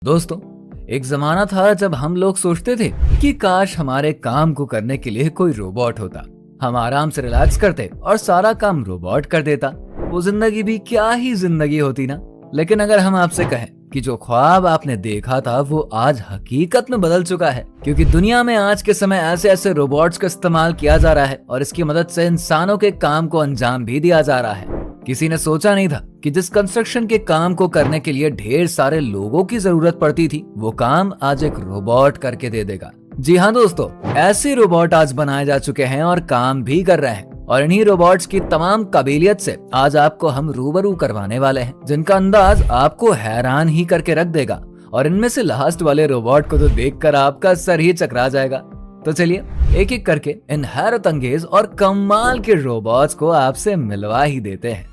दोस्तों, एक जमाना था जब हम लोग सोचते थे कि काश हमारे काम को करने के लिए कोई रोबोट होता। हम आराम से रिलैक्स करते और सारा काम रोबोट कर देता। वो जिंदगी भी क्या ही जिंदगी होती ना। लेकिन अगर हम आपसे कहें कि जो ख्वाब आपने देखा था वो आज हकीकत में बदल चुका है, क्योंकि दुनिया में आज के समय ऐसे ऐसे रोबोट्स का इस्तेमाल किया जा रहा है और इसकी मदद से इंसानों के काम को अंजाम भी दिया जा रहा है। किसी ने सोचा नहीं था कि जिस कंस्ट्रक्शन के काम को करने के लिए ढेर सारे लोगों की जरूरत पड़ती थी, वो काम आज एक रोबोट करके दे देगा। जी हाँ दोस्तों, ऐसे रोबोट आज बनाए जा चुके हैं और काम भी कर रहे हैं। और इन्हीं रोबोट्स की तमाम काबिलियत से आज आपको हम रूबरू करवाने वाले हैं, जिनका अंदाज आपको हैरान ही करके रख देगा। और इनमें से लास्ट वाले रोबोट को तो देखकर आपका सर ही चकरा जाएगा। तो चलिए एक एक करके इन हैरत अंगेज और कमाल के रोबोट्स को आपसे मिलवा ही देते हैं।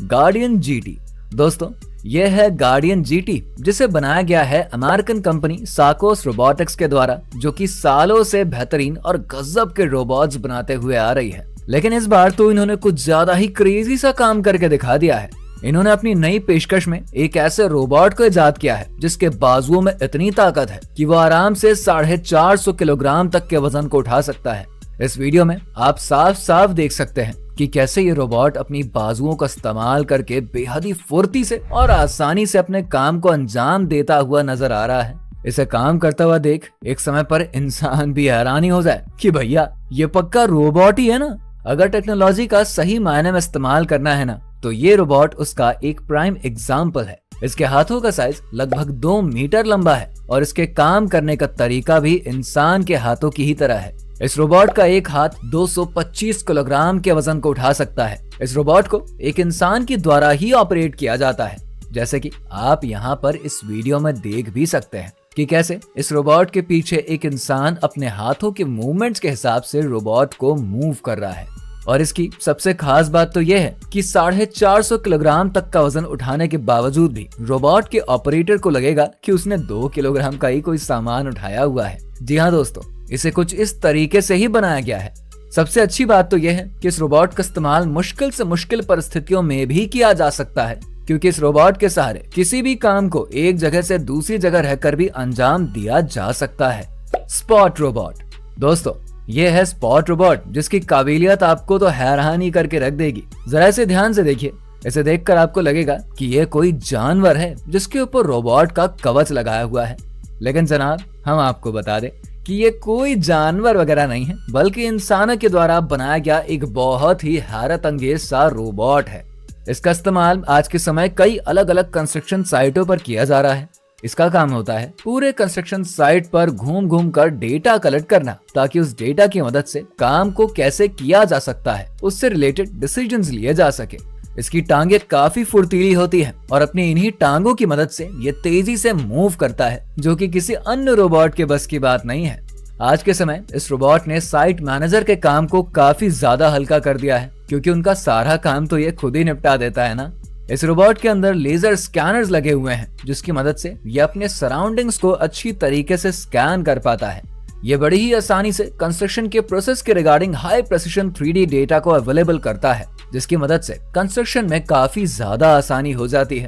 Guardian GT. दोस्तों, यह है गार्डियन जीटी, जिसे बनाया गया है अमेरिकन कंपनी साकोस रोबोटिक्स के द्वारा, जो कि सालों से बेहतरीन और गजब के रोबोट्स बनाते हुए आ रही है। लेकिन इस बार तो इन्होंने कुछ ज्यादा ही क्रेजी सा काम करके दिखा दिया है। इन्होंने अपनी नई पेशकश में एक ऐसे रोबोट को इजाद किया है जिसके बाजुओं में इतनी ताकत है कि वो आराम से 450 किलोग्राम तक के वजन को उठा सकता है। इस वीडियो में आप साफ साफ देख सकते हैं कि कैसे ये रोबोट अपनी बाजुओं का इस्तेमाल करके बेहद ही फुर्ती से और आसानी से अपने काम को अंजाम देता हुआ नजर आ रहा है। इसे काम करता हुआ देख एक समय पर इंसान भी हैरान ही हो जाए कि भैया ये पक्का रोबोट ही है ना। अगर टेक्नोलॉजी का सही मायने में इस्तेमाल करना है ना, तो ये रोबोट उसका एक प्राइम एग्जाम्पल है। इसके हाथों का साइज लगभग 2 मीटर लंबा है और इसके काम करने का तरीका भी इंसान के हाथों की ही तरह है। इस रोबोट का एक हाथ 225 किलोग्राम के वजन को उठा सकता है। इस रोबोट को एक इंसान के द्वारा ही ऑपरेट किया जाता है, जैसे कि आप यहाँ पर इस वीडियो में देख भी सकते हैं कि कैसे इस रोबोट के पीछे एक इंसान अपने हाथों के मूवमेंट्स के हिसाब से रोबोट को मूव कर रहा है। और इसकी सबसे खास बात तो यह है कि 450 किलोग्राम तक का वजन उठाने के बावजूद भी रोबोट के ऑपरेटर को लगेगा कि उसने 2 किलोग्राम का ही कोई सामान उठाया हुआ है। जी हाँ दोस्तों, इसे कुछ इस तरीके से ही बनाया गया है। सबसे अच्छी बात तो यह है कि इस रोबोट का इस्तेमाल मुश्किल से मुश्किल परिस्थितियों में भी किया जा सकता है, क्योंकि इस रोबोट के सहारे किसी भी काम को एक जगह से दूसरी जगह रहकर भी अंजाम दिया जा सकता है। Spot robot. दोस्तों, ये है स्पॉट रोबोट, जिसकी काबिलियत आपको तो हैरान ही करके रख देगी। जरा इसे ध्यान से देखिए। इसे देखकर आपको लगेगा कि यह कोई जानवर है जिसके ऊपर रोबोट का कवच लगाया हुआ है। लेकिन जनाब, हम आपको बता दें कि ये कोई जानवर वगैरह नहीं है, बल्कि इंसानों के द्वारा बनाया गया एक बहुत ही हैरत अंगेज सा रोबोट है। इसका इस्तेमाल आज के समय कई अलग अलग कंस्ट्रक्शन साइटों पर किया जा रहा है। इसका काम होता है पूरे कंस्ट्रक्शन साइट पर घूम घूम कर डेटा कलेक्ट करना, ताकि उस डेटा की मदद से काम को कैसे किया जा सकता है उससे रिलेटेड डिसीजंस लिए जा सके। इसकी टांगे काफी फुर्तीली होती है और अपनी इन्हीं टांगों की मदद से ये तेजी से मूव करता है, जो कि किसी अन्य रोबोट के बस की बात नहीं है। आज के समय इस रोबोट ने साइट मैनेजर के काम को काफी ज्यादा हल्का कर दिया है, क्योंकि उनका सारा काम तो ये खुद ही निपटा देता है ना। इस रोबोट के अंदर लेजर स्कैनर्स लगे हुए हैं, जिसकी मदद से ये अपने सराउंडिंग्स को अच्छी तरीके से स्कैन कर पाता है। ये बड़ी ही आसानी से कंस्ट्रक्शन के प्रोसेस के regarding high precision 3D data को अवेलेबल करता है, जिसकी मदद से कंस्ट्रक्शन में काफी ज्यादा आसानी हो जाती है।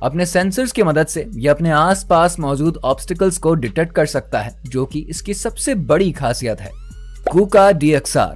अपने सेंसर्स की मदद से ये अपने आसपास मौजूद ऑब्स्टिकल्स को डिटेक्ट कर सकता है, जो कि इसकी सबसे बड़ी खासियत है। कुका DXR।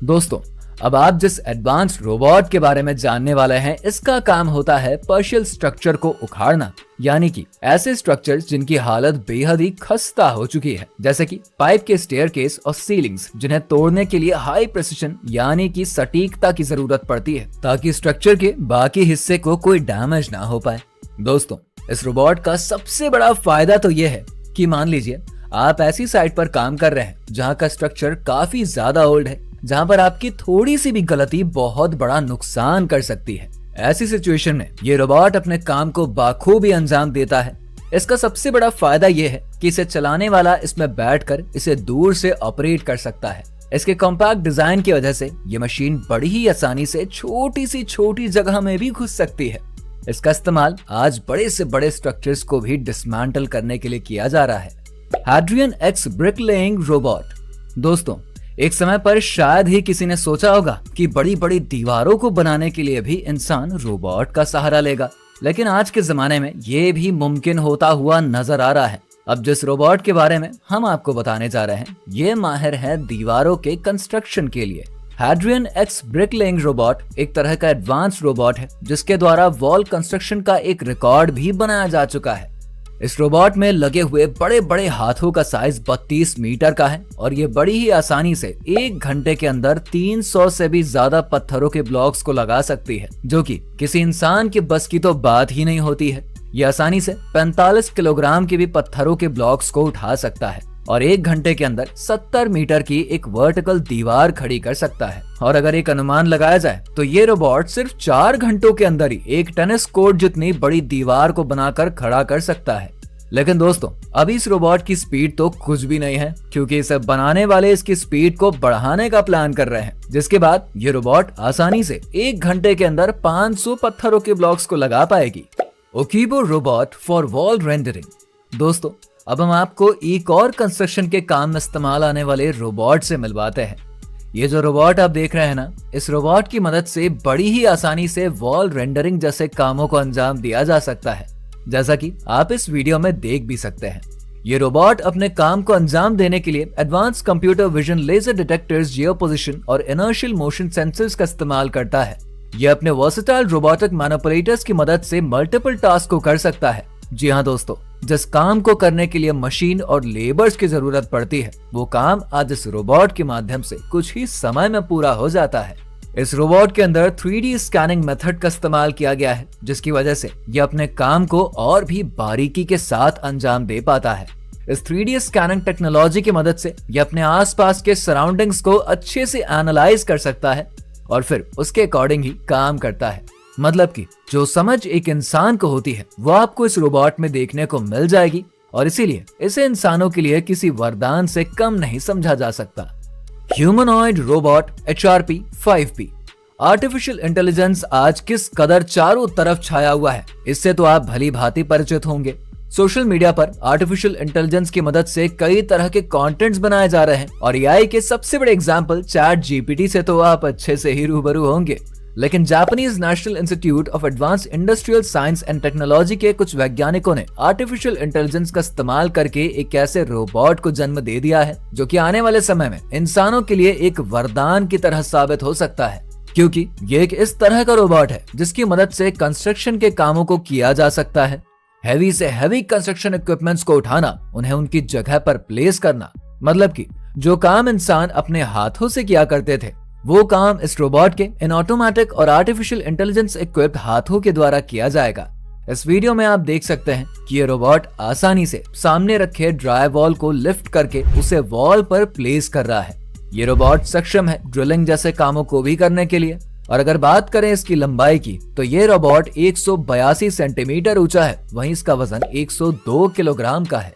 दोस्तों, अब आप जिस एडवांस रोबोट के बारे में जानने वाले हैं, इसका काम होता है पार्शियल स्ट्रक्चर को उखाड़ना, यानी कि ऐसे स्ट्रक्चर्स जिनकी हालत बेहद ही खस्ता हो चुकी है, जैसे कि पाइप के स्टेयरकेस और सीलिंग्स, जिन्हें तोड़ने के लिए हाई प्रेसिशन यानी कि सटीकता की जरूरत पड़ती है, ताकि स्ट्रक्चर के बाकी हिस्से को कोई डैमेज ना हो पाए। दोस्तों, इस रोबोट का सबसे बड़ा फायदा तो यह है कि मान लीजिए आप ऐसी साइट पर काम कर रहे हैं जहाँ का स्ट्रक्चर काफी ज्यादा ओल्ड है, जहाँ पर आपकी थोड़ी सी भी गलती बहुत बड़ा नुकसान कर सकती है। ऐसी सिचुएशन में ये रोबोट अपने काम को बाखूबी अंजाम देता है। इसका सबसे बड़ा फायदा यह है कि इसे चलाने वाला इसमें बैठकर इसे दूर से ऑपरेट कर सकता है। इसके कॉम्पैक्ट डिजाइन की वजह से ये मशीन बड़ी ही आसानी से छोटी जगह में भी घुस सकती है। इसका इस्तेमाल आज बड़े से बड़े स्ट्रक्चर्स को भी डिसमेंटल करने के लिए किया जा रहा है। Hadrian X bricklaying robot. दोस्तों, एक समय पर शायद ही किसी ने सोचा होगा कि बड़ी बड़ी दीवारों को बनाने के लिए भी इंसान रोबोट का सहारा लेगा। लेकिन आज के जमाने में ये भी मुमकिन होता हुआ नजर आ रहा है। अब जिस रोबोट के बारे में हम आपको बताने जा रहे हैं, ये माहिर है दीवारों के कंस्ट्रक्शन के लिए। हैड्रियन एक्स ब्रिकलेइंग रोबोट एक तरह का एडवांस रोबोट है जिसके द्वारा वॉल कंस्ट्रक्शन का एक रिकॉर्ड भी बनाया जा चुका है। इस रोबोट में लगे हुए बड़े बड़े हाथों का साइज 32 मीटर का है और ये बड़ी ही आसानी से 1 घंटे के अंदर 300 से भी ज्यादा पत्थरों के ब्लॉक्स को लगा सकती है, जो कि किसी इंसान के बस की तो बात ही नहीं होती है। ये आसानी से 45 किलोग्राम के भी पत्थरों के ब्लॉक्स को उठा सकता है और 1 घंटे के अंदर 70 मीटर की एक वर्टिकल दीवार खड़ी कर सकता है। और अगर एक अनुमान लगाया जाए तो ये रोबोट सिर्फ 4 घंटों के अंदर ही एक टेनिस कोर्ट जितनी बड़ी दीवार को बनाकर खड़ा कर सकता है। लेकिन दोस्तों, अभी इस रोबोट की स्पीड तो कुछ भी नहीं है, क्योंकि इसे बनाने वाले इसकी स्पीड को बढ़ाने का प्लान कर रहे हैं, जिसके बाद ये रोबोट आसानी से 1 घंटे के अंदर 500 पत्थरों के ब्लॉक्स को लगा पाएगी। ओकीबो रोबोट फॉर वॉल रेंडरिंग। दोस्तों, अब हम आपको एक और कंस्ट्रक्शन के काम में इस्तेमाल आने वाले रोबोट से मिलवाते हैं। ये जो रोबोट आप देख रहे हैं ना, इस रोबोट की मदद से बड़ी ही आसानी से वॉल रेंडरिंग जैसे कामों को अंजाम दिया जा सकता है, जैसा कि आप इस वीडियो में देख भी सकते हैं। ये रोबोट अपने काम को अंजाम देने के लिए advance computer vision laser detectors, geo position और इनर्शियल मोशन सेंसर्स का इस्तेमाल करता है। ये अपने वर्सेटाइल रोबोटिक मैनिपुलेटर्स की मदद से मल्टीपल टास्क को कर सकता है। जी हाँ दोस्तों, जिस काम को करने के लिए मशीन और लेबर्स की जरूरत पड़ती है, वो काम आज इस रोबोट के माध्यम से कुछ ही समय में पूरा हो जाता है। इस रोबोट के अंदर 3D स्कैनिंग मेथड का इस्तेमाल किया गया है, जिसकी वजह से ये अपने काम को और भी बारीकी के साथ अंजाम दे पाता है। इस 3D स्कैनिंग टेक्नोलॉजी की मदद से ये अपने आसपास के सराउंडिंग्स को अच्छे से एनालाइज कर सकता है और फिर उसके अकॉर्डिंग ही काम करता है। मतलब कि जो समझ एक इंसान को होती है वो आपको इस रोबोट में देखने को मिल जाएगी और इसीलिए इसे इंसानों के लिए किसी वरदान से कम नहीं समझा जा सकता। Humanoid robot HRP 5P। Artificial intelligence आज किस कदर चारों तरफ छाया हुआ है, इससे तो आप भली भांति परिचित होंगे। सोशल मीडिया पर आर्टिफिशियल इंटेलिजेंस की मदद से कई तरह के कंटेंट्स बनाए जा रहे हैं और AI के सबसे बड़े एग्जाम्पल ChatGPT से तो आप अच्छे से ही रूबरू होंगे। लेकिन Japanese national institute of advance industrial science and technology के कुछ वैज्ञानिकों ने आर्टिफिशियल इंटेलिजेंस का इस्तेमाल करके एक ऐसे रोबोट को जन्म दे दिया है जो कि आने वाले समय में इंसानों के लिए एक वरदान की तरह साबित हो सकता है, क्योंकि ये एक इस तरह का रोबोट है जिसकी मदद से कंस्ट्रक्शन के कामों को किया जा सकता है। हैवी से हैवी कंस्ट्रक्शन इक्विपमेंट्स को उठाना, उन्हें उनकी जगह पर प्लेस करना, मतलब कि जो काम इंसान अपने हाथों से किया करते थे वो काम इस रोबोट के इन ऑटोमेटिक और आर्टिफिशियल इंटेलिजेंस इक्विप्ड हाथों के द्वारा किया जाएगा। इस वीडियो में आप देख सकते हैं कि ये रोबोट आसानी से सामने रखे ड्राई वॉल को लिफ्ट करके उसे वॉल पर प्लेस कर रहा है। ये रोबोट सक्षम है ड्रिलिंग जैसे कामों को भी करने के लिए। और अगर बात करें इसकी लंबाई की तो ये रोबोट 182 सेंटीमीटर ऊंचा है, वहीं इसका वजन 102 किलोग्राम का है।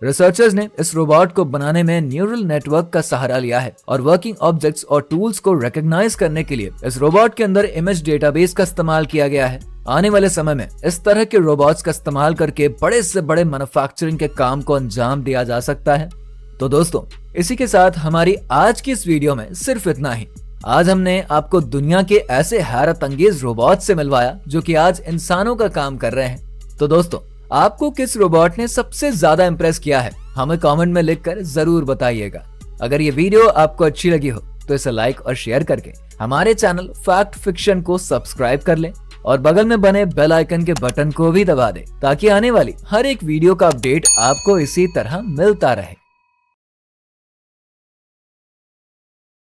रिसर्चर्स ने इस रोबोट को बनाने में न्यूरल नेटवर्क का सहारा लिया है और वर्किंग ऑब्जेक्ट्स और टूल्स को रिकॉग्नाइज करने के लिए इस रोबोट के अंदर इमेज डेटाबेस का इस्तेमाल किया गया है। आने वाले समय में इस तरह के रोबोट्स का इस्तेमाल करके बड़े से बड़े मैन्युफैक्चरिंग के काम को अंजाम दिया जा सकता है। तो दोस्तों, इसी के साथ हमारी आज की इस वीडियो में सिर्फ इतना ही। आज हमने आपको दुनिया के ऐसे हैरत अंगेज रोबोट से मिलवाया जो कि आज इंसानों का काम कर रहे हैं। तो दोस्तों, आपको किस रोबोट ने सबसे ज्यादा इंप्रेस किया है, हमें कमेंट में लिखकर जरूर बताइएगा। अगर ये वीडियो आपको अच्छी लगी हो तो इसे लाइक और शेयर करके हमारे चैनल फैक्ट फिक्शन को सब्सक्राइब कर लें और बगल में बने बेल आइकन के बटन को भी दबा दें ताकि आने वाली हर एक वीडियो का अपडेट आपको इसी तरह मिलता रहे।